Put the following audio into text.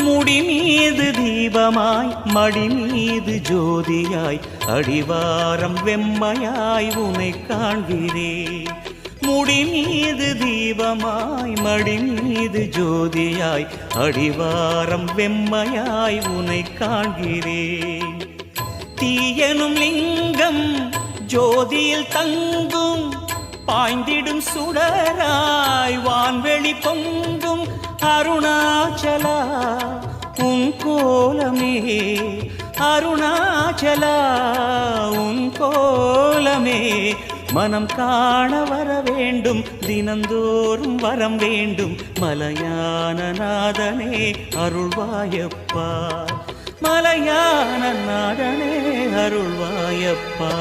முடி மீது தீபமாய் மடி மீது ஜோதியாய் அடிவாரம் வெம்மையாய் உனை காண்கிறேன். முடி மீது தீபமாய் மடி மீது ஜோதியாய் அடிவாரம் வெம்மையாய் உனை காண்கிறேன். தீயனும் லிங்கம் ஜோதியில் தங்கும் பாய்ந்திடும் சுடராய் வான்வெளி பொங்கும் அருணாச்சலா உன் கோலமே, அருணாச்சலா உன் கோலமே. மனம் காண வர வேண்டும், தினந்தோறும் வரம் வேண்டும். மலையான நாதனே அருள்வாயப்பா, மலையான நாதனே அருள்வாயப்பா.